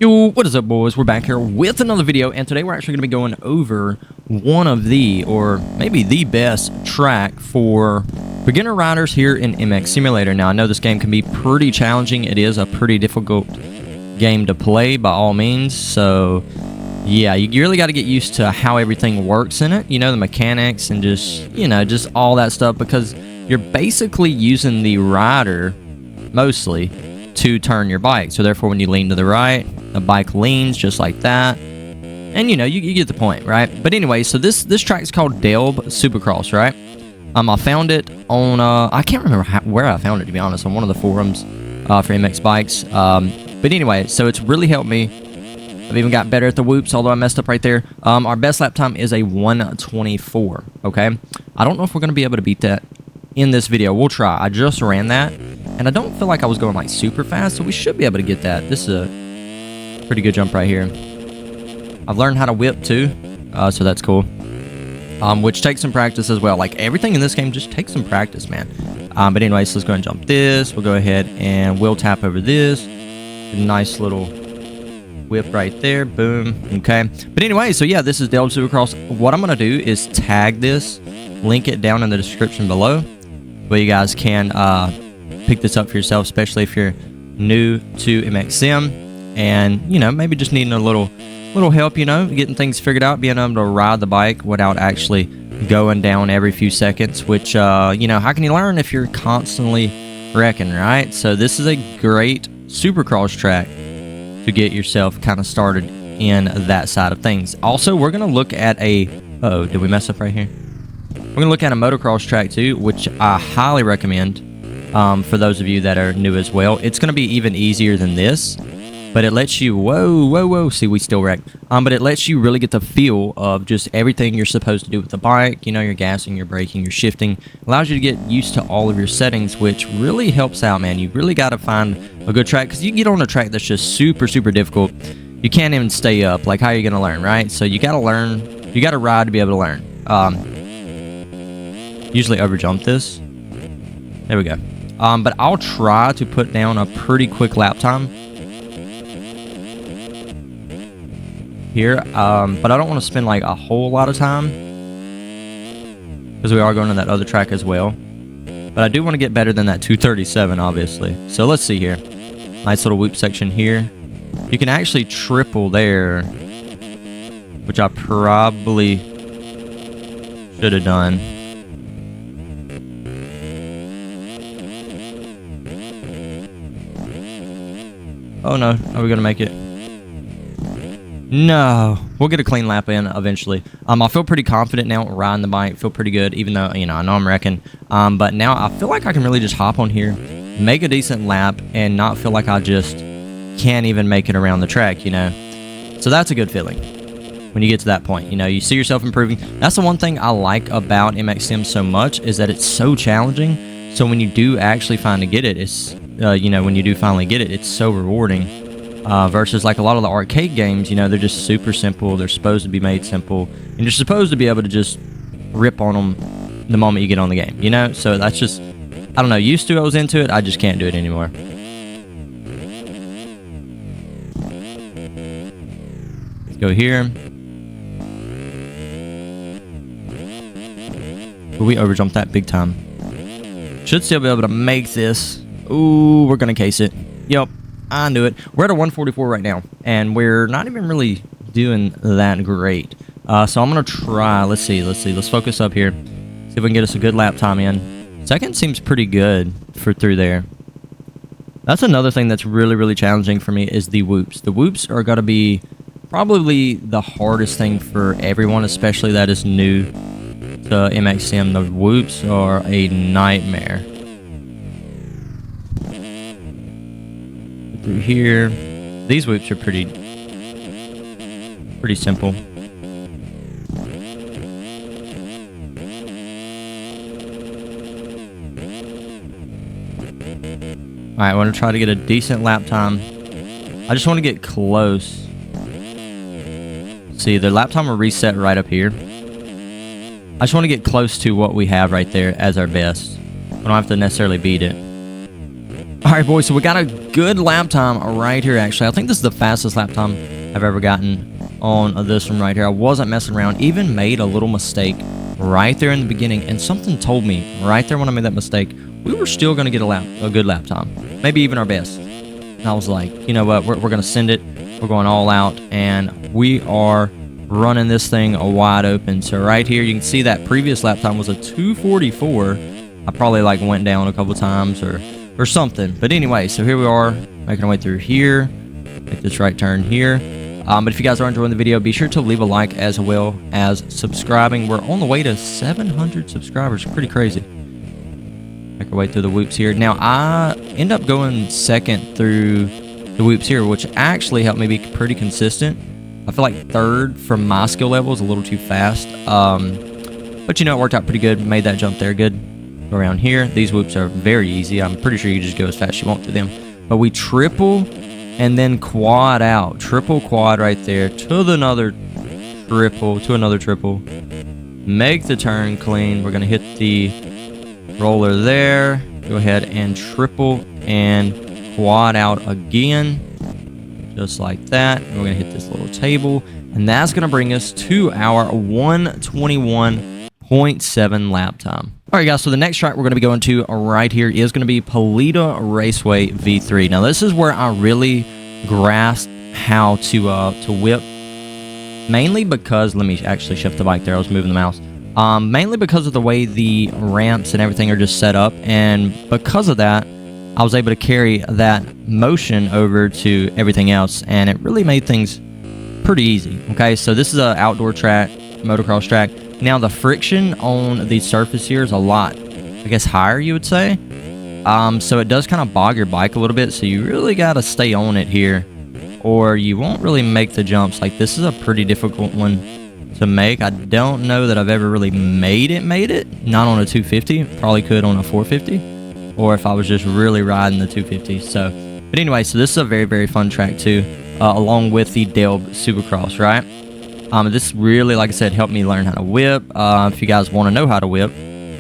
Yo, what is up, boys? We're back here with another video, and today we're actually going to be going over one of the, or maybe the best track for beginner riders here in MX Simulator. Now, I know this game can be pretty challenging. It is a pretty difficult game to play by all means, so yeah, you really got to get used to how everything works in it, you know, the mechanics and just, you know, just all that stuff, because you're basically using the rider mostly to turn your bike. So therefore, when you lean to the right, the bike leans just like that, and you know, you get the point, right? But anyway, so this track is called Delb Supercross, right? I found it on I can't remember where I found it, to be honest, on one of the forums for MX bikes. But anyway, so it's really helped me. I've even got better at the whoops, although I messed up right there. Our best lap time is a 1:24. Okay, I don't know if we're gonna be able to beat that in this video. We'll try. I just ran that, and I don't feel like I was going like super fast, so we should be able to get that. This is a pretty good jump right here. I've learned how to whip too, so that's cool. Which takes some practice as well. Like everything in this game just takes some practice, man. But anyway, so let's go ahead and jump this. We'll go ahead and we'll tap over this. Nice little whip right there. Boom. Okay. But anyway, so yeah, this is Delb Supercross. What I'm going to do is tag this, link it down in the description below, where you guys can pick this up for yourself, especially if you're new to MX Sim and, you know, maybe just needing a little help, you know, getting things figured out, being able to ride the bike without actually going down every few seconds, which, you know, how can you learn if you're constantly wrecking, right? So this is a great Supercross track to get yourself kind of started in that side of things. Also, we're going to look at a... Uh-oh, did we mess up right here? We're going to look at a motocross track too, which I highly recommend for those of you that are new as well. It's going to be even easier than this, but it lets you... Whoa. See, we still wrecked. But it lets you really get the feel of just everything you're supposed to do with the bike. You know, you're gassing, you're braking, you're shifting. Allows you to get used to all of your settings, which really helps out, man. You really got to find a good track, because you get on a track that's just super difficult. You can't even stay up. Like, how are you going to learn, right? So you got to learn. You got to ride to be able to learn. Usually overjump this. There we go. But I'll try to put down a pretty quick lap time here, but I don't want to spend like a whole lot of time, because we are going to that other track as well. But I do want to get better than that 2:37, obviously. So let's see here. Nice little whoop section here. You can actually triple there, which I probably should have done. Oh no, are we gonna make it? No, we'll get a clean lap in eventually. I feel pretty confident now riding the bike. Feel pretty good, even though, you know, I know I'm wrecking. But now I feel like I can really just hop on here, make a decent lap, and not feel like I just can't even make it around the track, you know. So that's a good feeling when you get to that point. You know, you see yourself improving. That's the one thing I like about MX Sim so much, is that it's so challenging. So when you do actually finally get it, it's you know, when you do finally get it, it's so rewarding. Versus like a lot of the arcade games, you know, they're just super simple. They're supposed to be made simple, and you're supposed to be able to just rip on them the moment you get on the game, you know. So that's just, I don't know, used to, I was into it, I just can't do it anymore. Let's go here. But we overjumped that big time. Should still be able to make this. Ooh, we're gonna case it. Yep, I knew it. We're at a 1:44 right now, and we're not even really doing that great. So I'm gonna try. Let's see. Let's focus up here. See if we can get us a good lap time in. Second seems pretty good for through there. That's another thing that's really challenging for me, is the whoops. The whoops are gonna be probably the hardest thing for everyone, especially that is new to MX Sim. The whoops are a nightmare. Through here, these whoops are pretty simple. All right, I want to try to get a decent lap time. I just want to get close. See, the lap time will reset right up here. I just want to get close to what we have right there as our best. We don't have to necessarily beat it. All right, boys, so we got a good lap time right here, actually. I think this is the fastest lap time I've ever gotten on this one right here. I wasn't messing around, even made a little mistake right there in the beginning, and something told me right there when I made that mistake, we were still going to get a good lap time, maybe even our best. And I was like, you know what, we're going to send it. We're going all out, and we are running this thing wide open. So right here, you can see that previous lap time was a 2:44. I probably like went down a couple times or something. But anyway, so here we are, making our way through here. Make this right turn here. But if you guys are enjoying the video, be sure to leave a like as well as subscribing. We're on the way to 700 subscribers. Pretty crazy. Make our way through the whoops here. Now, I end up going second through the whoops here, which actually helped me be pretty consistent. I feel like third from my skill level is a little too fast. But you know, it worked out pretty good. Made that jump there good. Go around here. These whoops are very easy. I'm pretty sure you just go as fast as you want through them. But we triple and then quad out. Triple quad right there to another triple, to another triple. Make the turn clean. We're going to hit the roller there. Go ahead and triple and quad out again. Just like that. And we're going to hit this little table. And that's going to bring us to our 121.7 lap time. All right, guys, so the next track we're going to be going to right here is going to be Paleto Raceway V3. Now, this is where I really grasped how to whip, mainly because, let me actually shift the bike there. I was moving the mouse. Mainly because of the way the ramps and everything are just set up. And because of that, I was able to carry that motion over to everything else, and it really made things pretty easy. Okay, so this is an outdoor track, motocross track. Now, the friction on the surface here is a lot, I guess, higher, you would say. So it does kind of bog your bike a little bit, so you really got to stay on it here, or you won't really make the jumps. Like, this is a pretty difficult one to make. I don't know that I've ever really made it. Not on a 250. Probably could on a 450. Or if I was just really riding the 250. So, but anyway, so this is a very, very fun track too, along with the Delb Supercross, right? This really, like I said, helped me learn how to whip. If you guys want to know how to whip,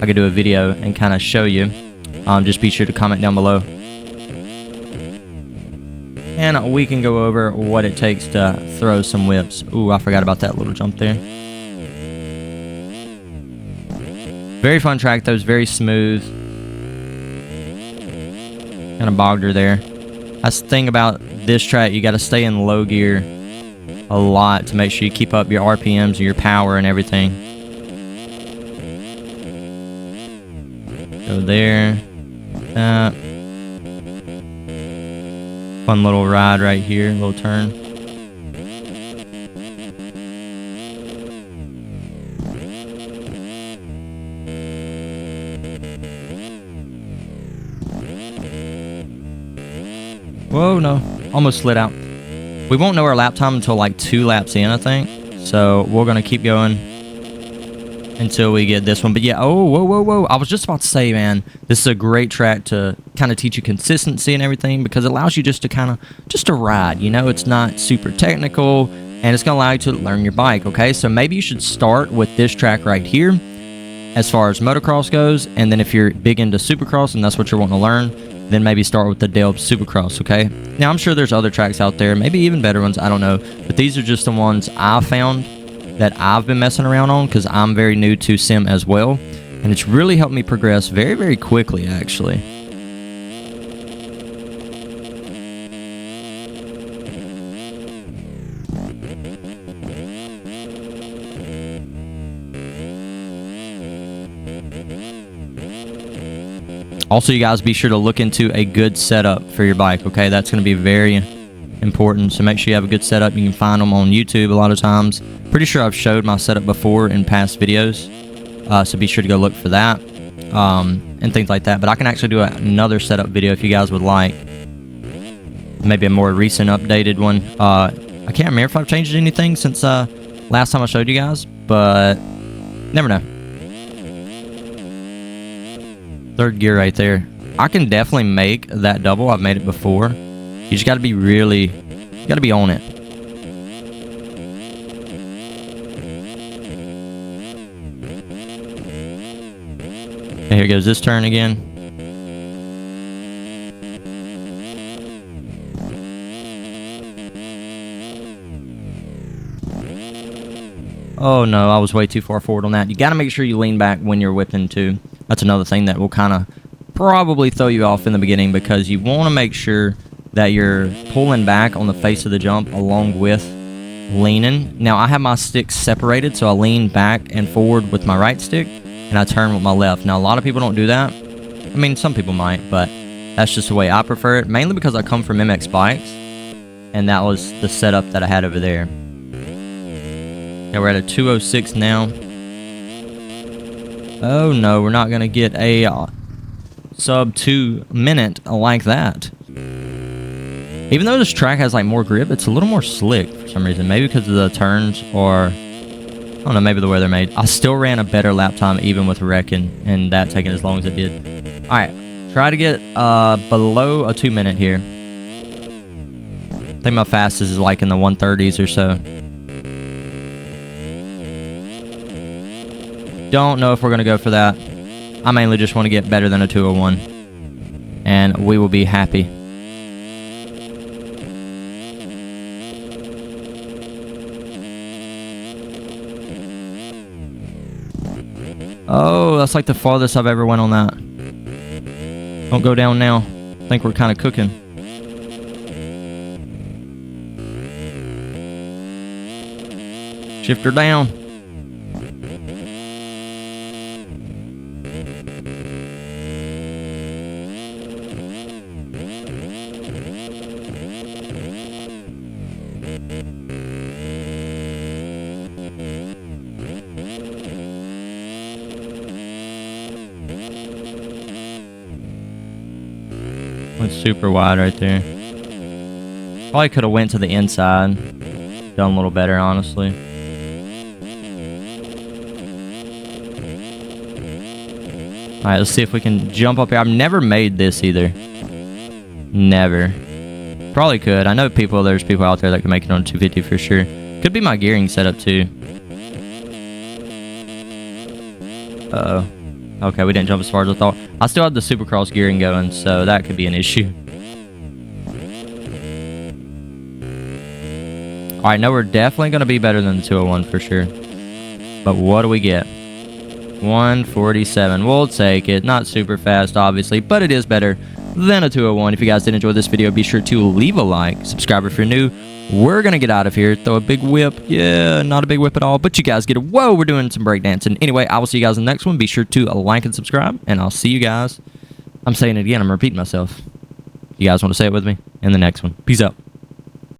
I could do a video and kind of show you. Just be sure to comment down below. And we can go over what it takes to throw some whips. Ooh, I forgot about that little jump there. Very fun track, though. It's very smooth. Kind of bogged her there. That's the thing about this track. You got to stay in low gear a lot to make sure you keep up your RPMs and your power and everything. Go there. Fun little ride right here. Little turn. Whoa, no. Almost slid out. We won't know our lap time until like 2 laps in, I think. So we're going to keep going until we get this one. But yeah, oh, whoa. I was just about to say, man, this is a great track to kind of teach you consistency and everything, because it allows you just to ride. You know, it's not super technical, and it's going to allow you to learn your bike, okay? So maybe you should start with this track right here as far as motocross goes, and then if you're big into supercross and that's what you're wanting to learn, then maybe start with the Delb Supercross, okay? Now, I'm sure there's other tracks out there, maybe even better ones, I don't know. But these are just the ones I found that I've been messing around on, because I'm very new to sim as well. And it's really helped me progress very, very quickly, actually. Also, you guys, be sure to look into a good setup for your bike, okay? That's going to be very important, so make sure you have a good setup. You can find them on YouTube a lot of times. Pretty sure I've showed my setup before in past videos, so be sure to go look for that and things like that. But I can actually do another setup video if you guys would like. Maybe a more recent, updated one. I can't remember if I've changed anything since last time I showed you guys, but never know. Third gear right there. I can definitely make that double. I've made it before. You just got to be really, you got to be on it. And here goes this turn again. Oh no, I was way too far forward on that. You got to make sure you lean back when you're whipping too. That's another thing that will kind of probably throw you off in the beginning, because you want to make sure that you're pulling back on the face of the jump along with leaning. Now, I have my sticks separated, so I lean back and forward with my right stick, and I turn with my left. Now, a lot of people don't do that. I mean, some people might, but that's just the way I prefer it, mainly because I come from MX Bikes, and that was the setup that I had over there. Yeah, we're at a 2:06 now. Oh no, we're not going to get a sub 2 minute like that. Even though this track has like more grip, it's a little more slick for some reason. Maybe because of the turns, or I don't know, maybe the way they're made. I still ran a better lap time even with wrecking, and that taking as long as it did. Alright, try to get below a 2 minute here. I think my fastest is like in the 130s or so. Don't know if we're going to go for that. I mainly just want to get better than a 2:01, and we will be happy. Oh, that's like the farthest I've ever went on that. Don't go down now. I think we're kind of cooking. Shift her down. Went super wide right there. Probably could have went to the inside. Done a little better, honestly. Alright, let's see if we can jump up here. I've never made this either. Never. Probably could. I know there's people out there that can make it on 250 for sure. Could be my gearing setup too. Uh-oh. Okay, we didn't jump as far as I thought. I still have the Supercross gearing going, so that could be an issue. Alright, no, we're definitely going to be better than the 2:01 for sure. But what do we get? 1:47. We'll take it. Not super fast, obviously, but it is better than a 2:01. If you guys did enjoy this video, be sure to leave a like. Subscribe if you're new. We're going to get out of here. Throw a big whip. Yeah, not a big whip at all, but you guys get it. Whoa, we're doing some breakdancing. Anyway, I will see you guys in the next one. Be sure to like and subscribe, and I'll see you guys. I'm saying it again. I'm repeating myself. You guys want to say it with me? In the next one. Peace out.